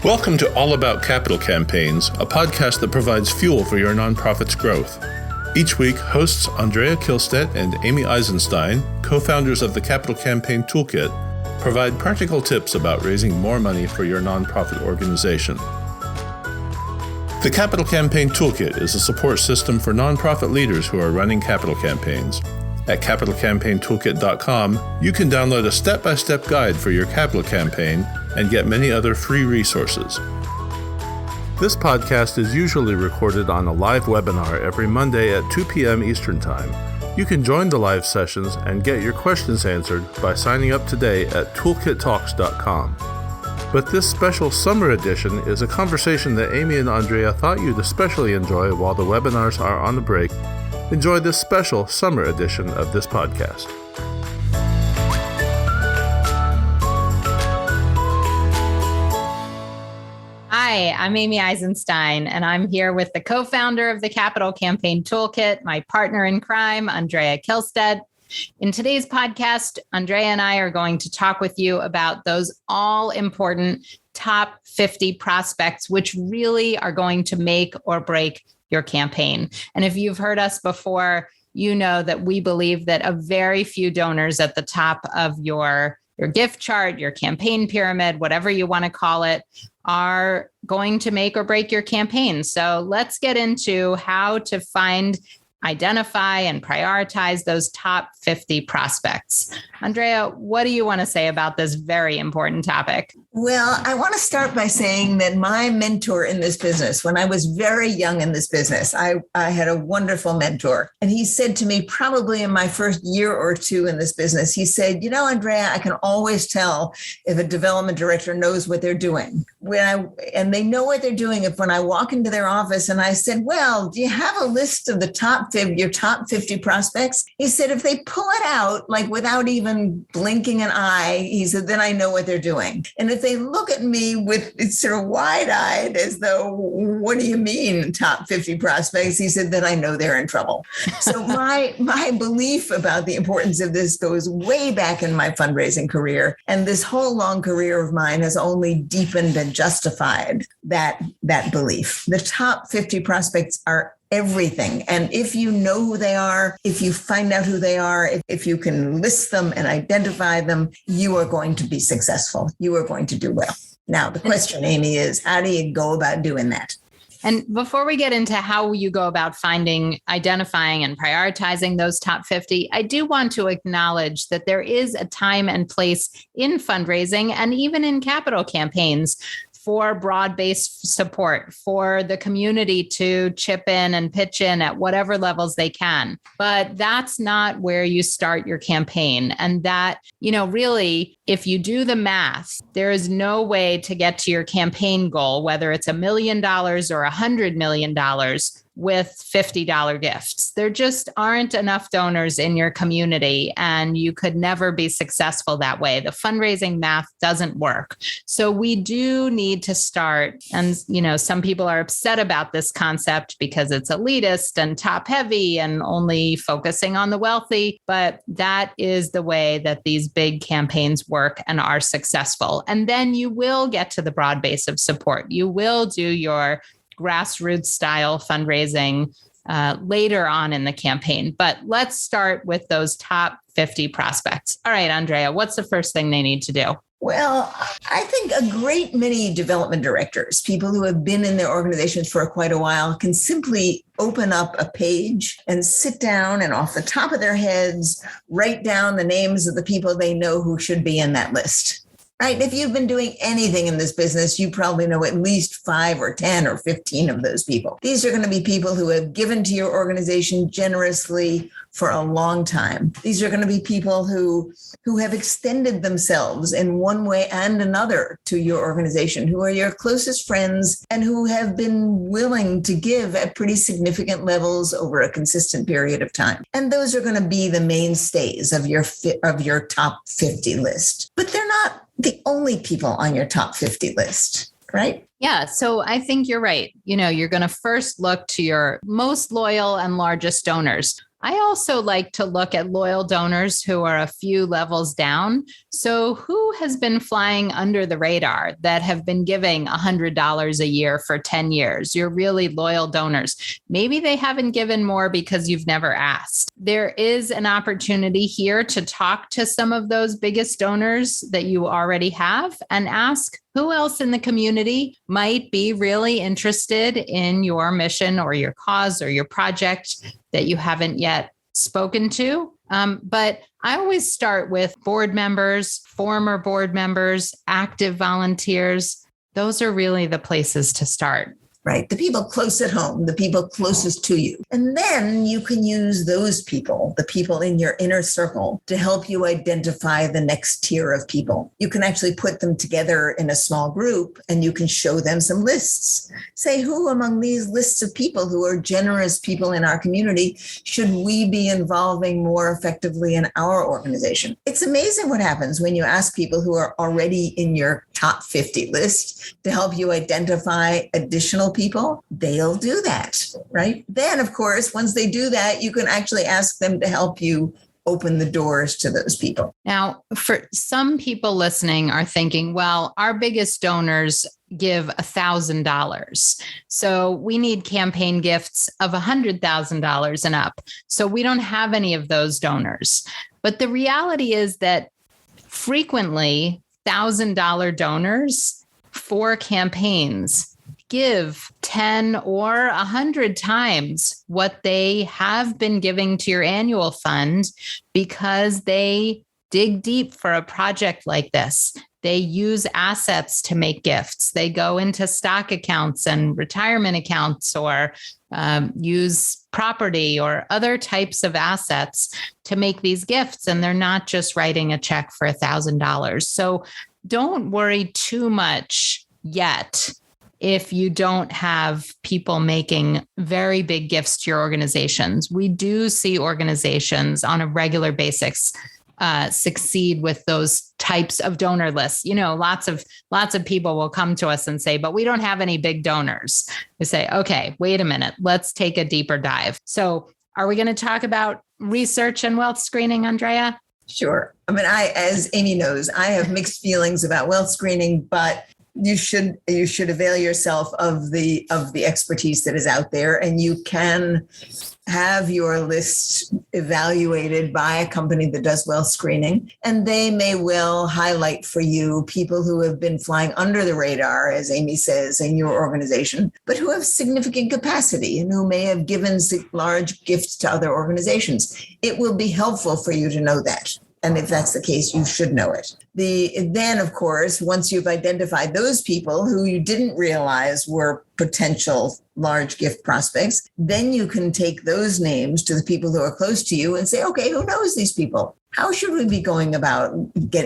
Welcome to All About Capital Campaigns, a podcast that provides fuel for your nonprofit's growth. Each week, hosts Andrea Kihlstedt and Amy Eisenstein, co-founders of the Capital Campaign Toolkit, provide practical tips about raising more money for your nonprofit organization. The Capital Campaign Toolkit is a support system for nonprofit leaders who are running capital campaigns. At capitalcampaigntoolkit.com, you can download a step-by-step guide for your capital campaign and get many other free resources. This podcast is usually recorded on a live webinar every Monday at 2 p.m. Eastern Time. You can join the live sessions and get your questions answered by signing up today at toolkittalks.com. But this special summer edition is a conversation that Amy and Andrea thought you'd especially enjoy while the webinars are on the break. Enjoy this special summer edition of this podcast. Hi, I'm Amy Eisenstein, and I'm here with the co-founder of the Capital Campaign Toolkit, my partner in crime, Andrea Kihlstedt. In today's podcast, Andrea and I are going to talk with you about those all-important top 50 prospects, which really are going to make or break your campaign. And if you've heard us before, you know that we believe that a very few donors at the top of your gift chart, your campaign pyramid, whatever you want to call it, are going to make or break your campaign. So let's get into how to find, identify, and prioritize those top 50 prospects. Andrea, what do you want to say about this very important topic? Well, I want to start by saying that my mentor in this business, when I was very young in this business, I had a wonderful mentor. And he said to me, probably in my first year or two in this business, he said, you know, Andrea, I can always tell if a development director knows what they're doing. And they know what they're doing if when I walk into their office and I said, well, do you have a list of your top 50 prospects? He said, if they pull it out, like without even blinking an eye, he said, then I know what they're doing. And if they look at me with sort of wide-eyed as though, what do you mean top 50 prospects? He said, then I know they're in trouble. So my belief about the importance of this goes way back in my fundraising career. And this whole long career of mine has only deepened and justified that belief. The top 50 prospects are everything. And if you know who they are, if you find out who they are, if you can list them and identify them, you are going to be successful. You are going to do well. Now, the question, Amy, is how do you go about doing that? And before we get into how you go about finding, identifying, and prioritizing those top 50, I do want to acknowledge that there is a time and place in fundraising and even in capital campaigns for broad-based support, for the community to chip in and pitch in at whatever levels they can. But that's not where you start your campaign. And that, really, if you do the math, there is no way to get to your campaign goal, whether it's $1 million or $100 million, with $50 gifts. There just aren't enough donors in your community, and you could never be successful that way. The fundraising math doesn't work. So we do need to start. And, some people are upset about this concept because it's elitist and top heavy and only focusing on the wealthy. But that is the way that these big campaigns work and are successful. And then you will get to the broad base of support. You will do your grassroots style fundraising later on in the campaign. But let's start with those top 50 prospects. All right, Andrea, what's the first thing they need to do? Well, I think a great many development directors, people who have been in their organizations for quite a while, can simply open up a page and sit down and off the top of their heads, write down the names of the people they know who should be in that list. Right? If you've been doing anything in this business, you probably know at least 5 or 10 or 15 of those people. These are going to be people who have given to your organization generously for a long time. These are going to be people who have extended themselves in one way and another to your organization, who are your closest friends and who have been willing to give at pretty significant levels over a consistent period of time. And those are going to be the mainstays of your top 50 list. But they're not the only people on your top 50 list, right? Yeah. So I think you're right. You're going to first look to your most loyal and largest donors. I also like to look at loyal donors who are a few levels down. So who has been flying under the radar that have been giving $100 a year for 10 years? You're really loyal donors. Maybe they haven't given more because you've never asked. There is an opportunity here to talk to some of those biggest donors that you already have and ask who else in the community might be really interested in your mission or your cause or your project that you haven't yet spoken to. But I always start with board members, former board members, active volunteers. Those are really the places to start. Right. The people close at home, the people closest to you. And then you can use those people, the people in your inner circle, to help you identify the next tier of people. You can actually put them together in a small group and you can show them some lists. Say, who among these lists of people who are generous people in our community should we be involving more effectively in our organization? It's amazing what happens when you ask people who are already in your top 50 list to help you identify additional people. They'll do that, right? Then, of course, once they do that, you can actually ask them to help you open the doors to those people. Now, for some people listening are thinking, well, our biggest donors give $1,000. So we need campaign gifts of $100,000 and up. So we don't have any of those donors. But the reality is that frequently $1,000 donors for campaigns give 10 or 100 times what they have been giving to your annual fund because they dig deep for a project like this. They use assets to make gifts. They go into stock accounts and retirement accounts or use property or other types of assets to make these gifts. And they're not just writing a check for $1,000. So don't worry too much yet if you don't have people making very big gifts to your organizations. We do see organizations on a regular basis succeed with those types of donor lists. You know, lots of people will come to us and say, but we don't have any big donors. We say, okay, wait a minute, let's take a deeper dive. So are we going to talk about research and wealth screening, Andrea? Sure. I mean, as Amy knows, I have mixed feelings about wealth screening, but you should avail yourself of the expertise that is out there, and you can have your list evaluated by a company that does wealth screening, and they may well highlight for you people who have been flying under the radar, as Amy says, in your organization, but who have significant capacity and who may have given large gifts to other organizations. It will be helpful for you to know that. And if that's the case, you should know it. Then, of course, once you've identified those people who you didn't realize were potential large gift prospects, then you can take those names to the people who are close to you and say, okay, who knows these people? How should we be going about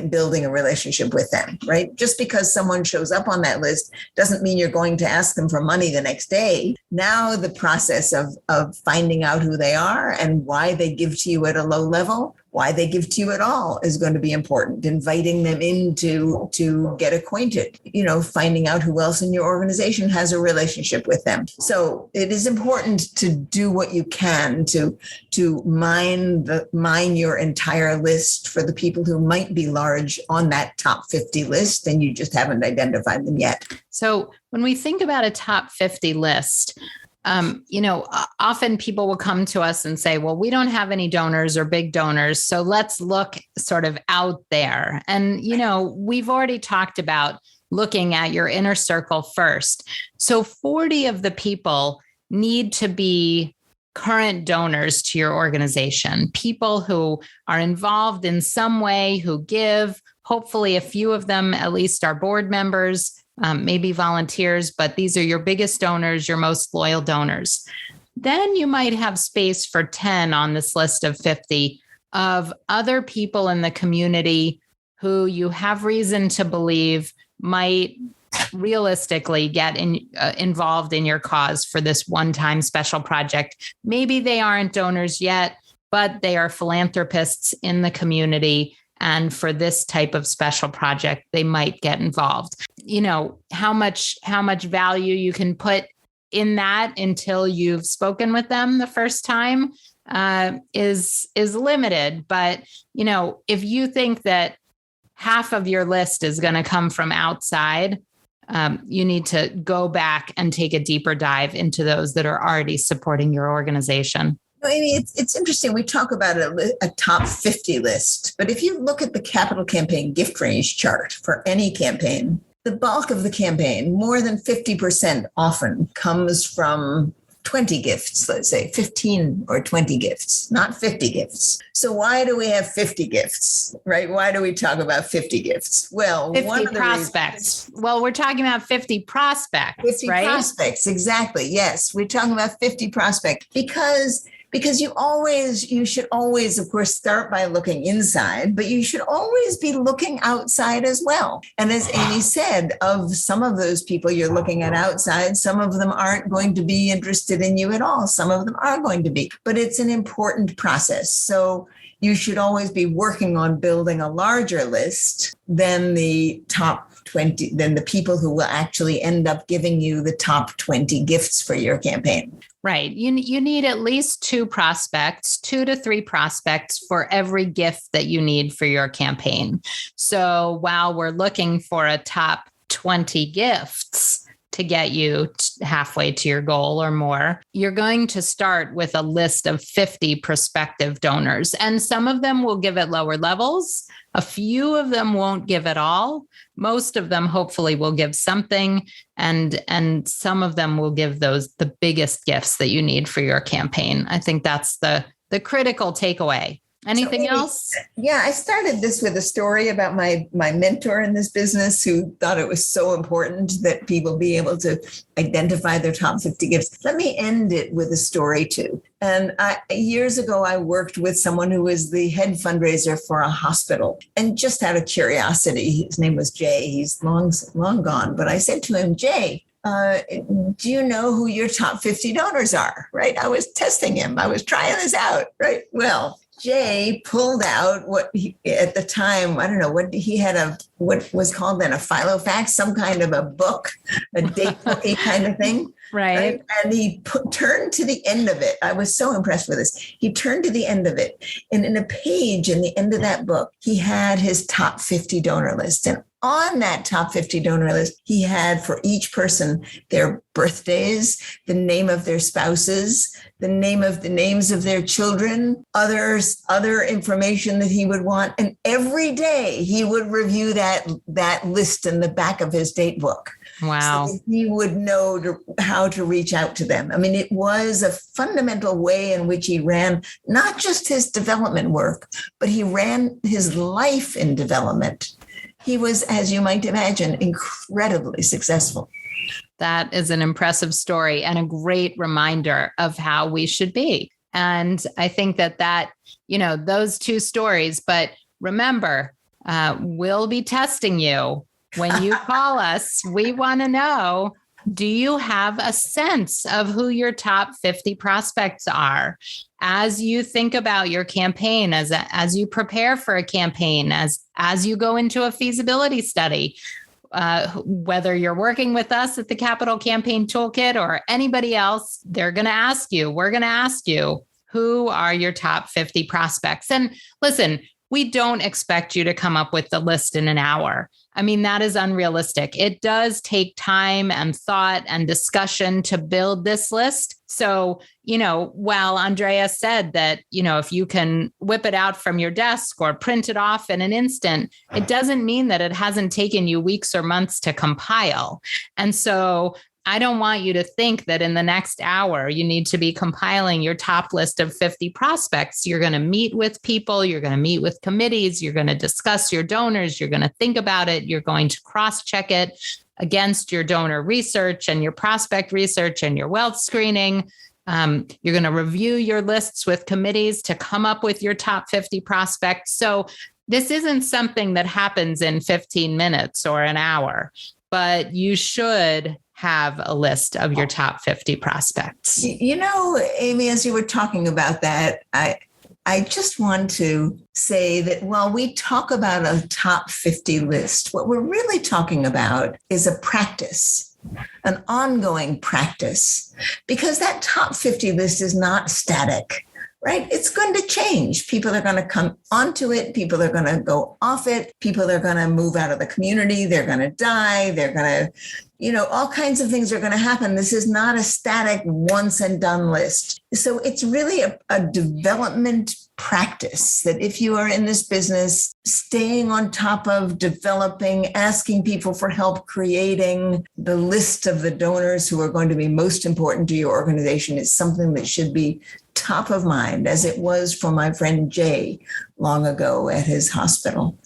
building a relationship with them, right? Just because someone shows up on that list doesn't mean you're going to ask them for money the next day. Now the process of finding out who they are and why they give to you at a low level, why they give to you at all is going to be important. Inviting them in to get acquainted, finding out who else in your organization has a relationship with them. So it is important to do what you can to mine your entire list for the people who might be large on that top 50 list, and you just haven't identified them yet. So when we think about a top 50 list, often people will come to us and say, well, we don't have any donors or big donors, so let's look sort of out there. And, we've already talked about looking at your inner circle first. So 40 of the people need to be current donors to your organization, people who are involved in some way, who give. Hopefully a few of them at least are board members, maybe volunteers, but these are your biggest donors, your most loyal donors. Then you might have space for 10 on this list of 50 of other people in the community who you have reason to believe might realistically get involved in your cause for this one-time special project. Maybe they aren't donors yet, but they are philanthropists in the community. And for this type of special project, they might get involved. How much value you can put in that until you've spoken with them the first time is limited. But, if you think that half of your list is going to come from outside, you need to go back and take a deeper dive into those that are already supporting your organization. Amy, it's interesting. We talk about a top 50 list, but if you look at the capital campaign gift range chart for any campaign, the bulk of the campaign, more than 50% often comes from 20 gifts, let's say 15 or 20 gifts, not 50 gifts. So why do we have 50 gifts, right? Why do we talk about 50 gifts? Well, 50 prospects. Well, we're talking about 50 prospects, 50 right? Prospects, exactly. Yes, we're talking about 50 prospects because you should always, of course, start by looking inside, but you should always be looking outside as well. And as Amy said, of some of those people you're looking at outside, some of them aren't going to be interested in you at all. Some of them are going to be, but it's an important process. So you should always be working on building a larger list than the top 20, than the people who will actually end up giving you the top 20 gifts for your campaign. Right. You need at least 2 to 3 prospects for every gift that you need for your campaign. So while we're looking for a top 20 gifts to get you halfway to your goal or more, you're going to start with a list of 50 prospective donors. And some of them will give at lower levels. A few of them won't give at all. Most of them hopefully will give something, and some of them will give the biggest gifts that you need for your campaign. I think that's the critical takeaway. Anything else? Yeah, I started this with a story about my mentor in this business who thought it was so important that people be able to identify their top 50 gifts. Let me end it with a story too. And years ago, I worked with someone who was the head fundraiser for a hospital. And just out of curiosity, his name was Jay. He's long gone. But I said to him, Jay, do you know who your top 50 donors are? Right? I was testing him. I was trying this out. Right? Well, Jay pulled out what at the time, I don't know what he had what was called then a filofax, some kind of a book, a date booky kind of thing. Right. And he turned to the end of it. I was so impressed with this. He turned to the end of it. And in a page in the end of that book, he had his top 50 donor list. And on that top 50 donor list, he had for each person their birthdays, the name of their spouses, the names of their children, other information that he would want. And every day he would review that list in the back of his date book. Wow. So that he would know how to reach out to them. I mean, it was a fundamental way in which he ran not just his development work, but he ran his life in development. He was, as you might imagine, incredibly successful. That is an impressive story and a great reminder of how we should be. And I think that those 2 stories, but remember, we'll be testing you when you call us. We want to know, do you have a sense of who your top 50 prospects are? As you think about your campaign, as you prepare for a campaign, as you go into a feasibility study, whether you're working with us at the Capital Campaign Toolkit or anybody else, we're going to ask you, who are your top 50 prospects? And listen, we don't expect you to come up with the list in an hour. I mean, that is unrealistic. It does take time and thought and discussion to build this list. So, while Andrea said that, if you can whip it out from your desk or print it off in an instant, it doesn't mean that it hasn't taken you weeks or months to compile. And so I don't want you to think that in the next hour, you need to be compiling your top list of 50 prospects. You're going to meet with people. You're going to meet with committees. You're going to discuss your donors. You're going to think about it. You're going to cross-check it against your donor research and your prospect research and your wealth screening. You're going to review your lists with committees to come up with your top 50 prospects. So this isn't something that happens in 15 minutes or an hour, but you should have a list of your top 50 prospects. Amy, as you were talking about that, I just want to say that while we talk about a top 50 list, what we're really talking about is a practice, an ongoing practice, because that top 50 list is not static. right? It's going to change. People are going to come onto it. People are going to go off it. People are going to move out of the community. They're going to die. They're going to, all kinds of things are going to happen. This is not a static once and done list. So it's really a development practice that if you are in this business, staying on top of developing, asking people for help, creating the list of the donors who are going to be most important to your organization is something that should be top of mind, as it was for my friend Jay long ago at his hospital.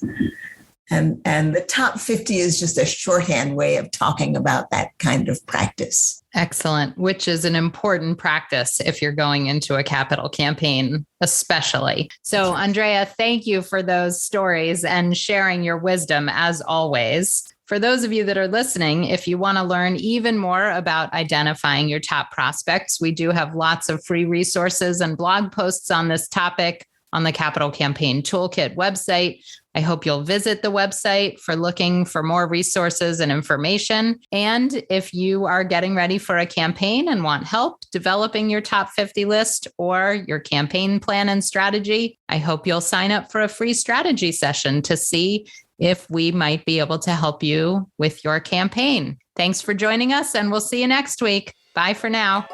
And the top 50 is just a shorthand way of talking about that kind of practice. Excellent, which is an important practice if you're going into a capital campaign, especially. So, Andrea, thank you for those stories and sharing your wisdom as always. For those of you that are listening, if you want to learn even more about identifying your top prospects, we do have lots of free resources and blog posts on this topic on the Capital Campaign Toolkit website. I hope you'll visit the website for looking for more resources and information. And if you are getting ready for a campaign and want help developing your top 50 list or your campaign plan and strategy, I hope you'll sign up for a free strategy session to see if we might be able to help you with your campaign. Thanks for joining us, and we'll see you next week. Bye for now.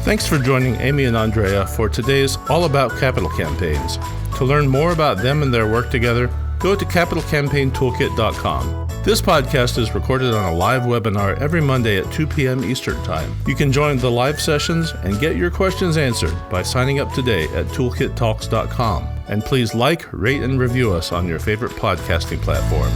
Thanks for joining Amy and Andrea for today's All About Capital Campaigns. To learn more about them and their work together, go to capitalcampaigntoolkit.com. This podcast is recorded on a live webinar every Monday at 2 p.m. Eastern Time. You can join the live sessions and get your questions answered by signing up today at toolkittalks.com. And please like, rate, and review us on your favorite podcasting platform.